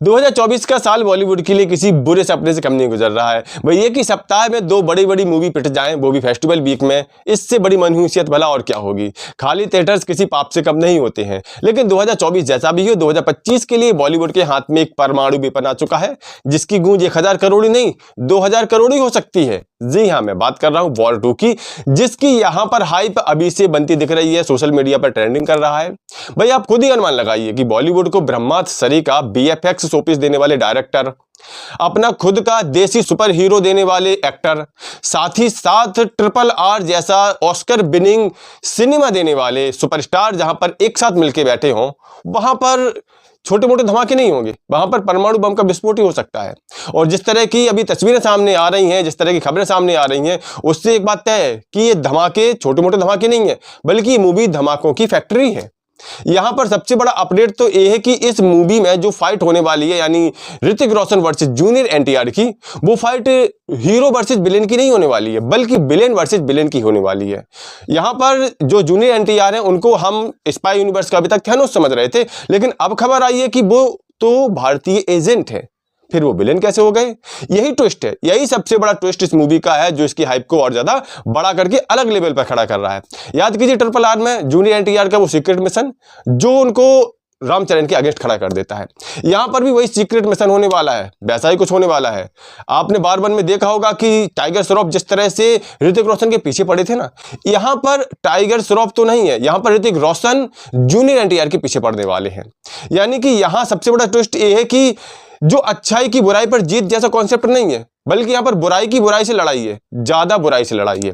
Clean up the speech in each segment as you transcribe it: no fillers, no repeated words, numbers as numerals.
2024 का साल बॉलीवुड के लिए किसी बुरे सपने से कम नहीं गुजर रहा है। भाई एक ही सप्ताह में दो बड़ी बड़ी मूवी पिट जाएं, वो भी फेस्टिवल वीक में, इससे बड़ी मनहूसियत भला और क्या होगी। खाली थिएटर्स किसी पाप से कम नहीं होते हैं। लेकिन 2024 जैसा भी हो, 2025 के लिए बॉलीवुड के हाथ में एक परमाणु वेपन आ चुका है, जिसकी गूंज 1000 करोड़ नहीं 2000 करोड़ हो सकती है। जी हाँ, मैं बात कर रहा हूं वॉर 2 की, जिसकी यहां पर हाइप अभी से बनती दिख रही है, सोशल मीडिया पर ट्रेंडिंग कर रहा है। भाई आप खुद ही अनुमान लगाइए कि बॉलीवुड को ब्रह्मास्त्र सरी का बीएफएक्स शोपीस देने वाले डायरेक्टर, अपना खुद का देसी सुपर हीरो देने वाले एक्टर, साथ ही साथ RRR जैसा ऑस्कर विनिंग सिनेमा देने वाले सुपरस्टार जहां पर एक साथ मिलकर बैठे हों, वहां पर छोटे मोटे धमाके नहीं होंगे, वहां पर परमाणु बम का विस्फोट ही हो सकता है। और जिस तरह की अभी तस्वीरें सामने आ रही हैं, जिस तरह की खबरें सामने आ रही हैं, उससे एक बात तय है कि ये धमाके छोटे मोटे धमाके नहीं है, बल्कि ये मूवी धमाकों की फैक्ट्री है। यहां पर सबसे बड़ा अपडेट तो ये है कि इस मूवी में जो फाइट होने वाली है, यानी ऋतिक रोशन वर्सेस जूनियर एनटीआर की, वो फाइट हीरो वर्सेस विलेन की नहीं होने वाली है, बल्कि विलेन वर्सेस विलेन की होने वाली है। यहां पर जो जूनियर एनटीआर है, उनको हम स्पाई यूनिवर्स का अभी तक थैनोस समझ रहे थे, लेकिन अब खबर आई है कि वो तो भारतीय एजेंट है। फिर वो विलेन कैसे हो गए? यही ट्विस्ट है, यही सबसे बड़ा ट्विस्ट इस मूवी का है, जो इसकी हाइप को और ज्यादा बड़ा करके अलग लेवल पर खड़ा कर रहा है। याद कीजिए RRR में जूनियर एनटीआर का वो सीक्रेट मिशन, जो उनको रामचरण के अगेंस्ट खड़ा कर देता है। यहां पर भी वही सीक्रेट मिशन होने वाला है, वैसा ही कुछ होने वाला है। आपने बार बार में देखा होगा कि टाइगर श्रॉफ जिस तरह से ऋतिक रोशन के पीछे पड़े थे ना, यहां पर टाइगर श्रॉफ तो नहीं है, यहां पर ऋतिक रोशन जूनियर एनटीआर के पीछे पड़ने वाले हैं। यानी कि यहां सबसे बड़ा ट्विस्ट ये है कि जो अच्छाई की बुराई पर जीत जैसा कॉन्सेप्ट नहीं है, बल्कि यहां पर बुराई की बुराई से लड़ाई है, ज्यादा बुराई से लड़ाई है।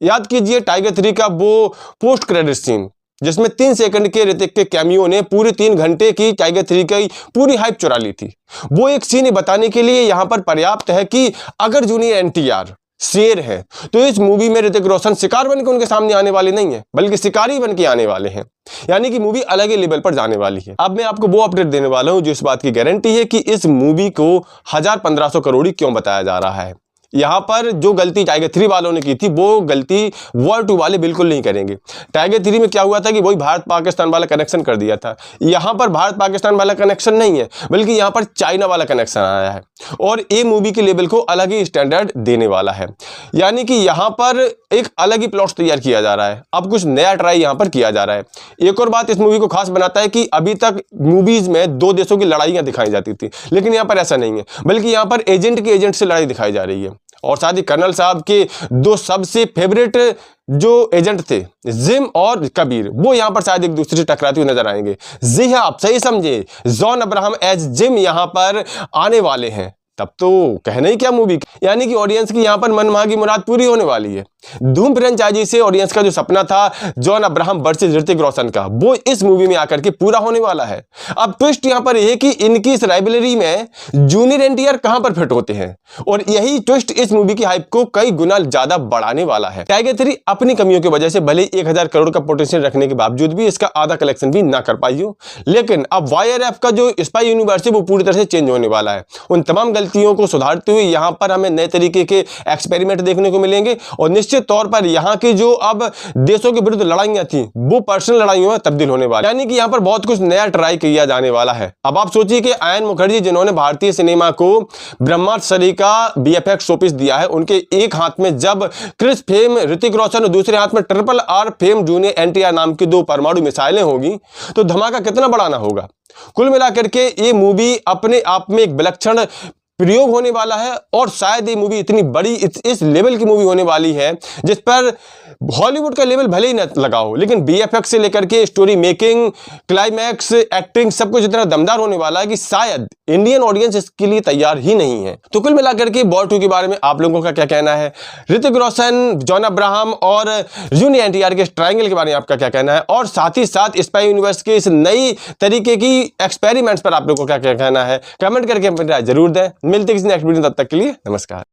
याद कीजिए टाइगर 3 का वो पोस्ट क्रेडिट सीन, जिसमें 3 सेकंड के ऋतिक के कैमियो ने पूरे 3 घंटे की टाइगर 3 की पूरी हाइप चुरा ली थी। वो एक सीन ही बताने के लिए यहां पर पर्याप्त है कि अगर जूनियर एनटीआर शेर है, तो इस मूवी में ऋतिक रोशन शिकार बन के उनके सामने आने वाले नहीं है, बल्कि शिकारी बन के आने वाले हैं। यानी कि मूवी अलग ही लेवल पर जाने वाली है। अब मैं आपको वो अपडेट देने वाला हूं जो इस बात की गारंटी है कि इस मूवी को 1000-1500 करोड़ क्यों बताया जा रहा है। यहां पर जो गलती टाइगर 3 वालों ने की थी, वो गलती वॉर 2 वाले बिल्कुल नहीं करेंगे। टाइगर 3 में क्या हुआ था कि वही भारत पाकिस्तान वाला कनेक्शन कर दिया था। यहां पर भारत पाकिस्तान वाला कनेक्शन नहीं है, बल्कि यहां पर चाइना वाला कनेक्शन आया है, और ये मूवी के लेवल को अलग ही स्टैंडर्ड देने वाला है। यानी कि यहां पर एक अलग ही प्लॉट तैयार किया जा रहा है, अब कुछ नया ट्राई यहां पर किया जा रहा है। एक और बात इस मूवी को खास बनाता है कि अभी तक मूवीज में 2 देशों की लड़ाइयां दिखाई जाती थी, लेकिन यहां पर ऐसा नहीं है, बल्कि यहां पर एजेंट के एजेंट से लड़ाई दिखाई जा रही है। और साथ ही कर्नल साहब के 2 सबसे फेवरेट जो एजेंट थे, जिम और कबीर, वो यहां पर शायद एक दूसरे से टकराते हुए नजर आएंगे। जी हाँ, आप सही समझे, जॉन अब्राहम एज जिम यहां पर आने वाले हैं। तब तो कहना ही क्या मूवी, यानी कि ऑडियंस की यहां पर मनमांगी मुराद पूरी होने वाली है। धूम फ्रेंचाइजी से ऑडियंस का जो सपना था John Abraham versus Hrithik Roshan का, वो इस मूवी में आकर के पूरा होने वाला है। अब ट्विस्ट यहां पर यह कि इनकी इस राइवलरी में जूनियर एनटीआर कहां पर फिट होते हैं, और यही ट्विस्ट इस मूवी की हाइप को कई गुना ज्यादा बढ़ाने वाला है। टाइगर 3 अपनी कमियों की वजह से भले 1000 करोड़ का पोटेंशियल रखने के बावजूद भी इसका आधा कलेक्शन भी ना कर पाई हो, लेकिन अब YRF का जो स्पाई यूनिवर्स है वो पूरी तरह से चेंज होने वाला है। उन तमाम गलतियों को सुधारते हुए यहां पर हमें नए तरीके के एक्सपेरिमेंट देखने को मिलेंगे, और निश्चित तौर पर यहां की जो अब देशों के विरुद्ध लड़ाइयां थी, वो पर्सनल लड़ाइयों में तब्दील होने वाली, यानी कि यहां पर बहुत कुछ नया ट्राई किया जाने वाला है। अब आप सोचिए कि आयन मुखर्जी, जिन्होंने भारतीय सिनेमा को ब्रह्मास्त्र सरी का बीएफएक्स शोपीस दिया है, उनके एक हाथ में जब क्रिस फेम ऋतिक रोशन और दूसरे हाथ में RRR फेम जूनियर एनटीआर नाम की 2 परमाणु मिसाइलें होगी, तो धमाका कितना बढ़ाना होगा। कुल मिलाकर के ये मूवी अपने आप में एक विलक्षण प्रयोग होने वाला है, और शायद ये मूवी इतनी बड़ी इस लेवल की मूवी होने वाली है जिस पर हॉलीवुड का लेवल भले ही न लगा हो, लेकिन बीएफएक्स से लेकर के स्टोरी मेकिंग, क्लाइमैक्स, एक्टिंग, सब कुछ इतना दमदार होने वाला है कि शायद इंडियन ऑडियंस इसके लिए तैयार ही नहीं है। तो कुल मिलाकर के वॉर 2 के बारे में आप लोगों का क्या कहना है? ऋतिक रोशन, जॉन अब्राहम और जूनियर एनटीआर के ट्रायंगल के बारे में आपका क्या कहना है? और साथ ही साथ स्पाई यूनिवर्स के इस नई तरीके की एक्सपेरिमेंट्स पर आप लोगों का क्या कहना है? कमेंट करके अपनी राय जरूर दें। मिलते किसी नेक्स्ट वीडियो, तब तक के लिए नमस्कार।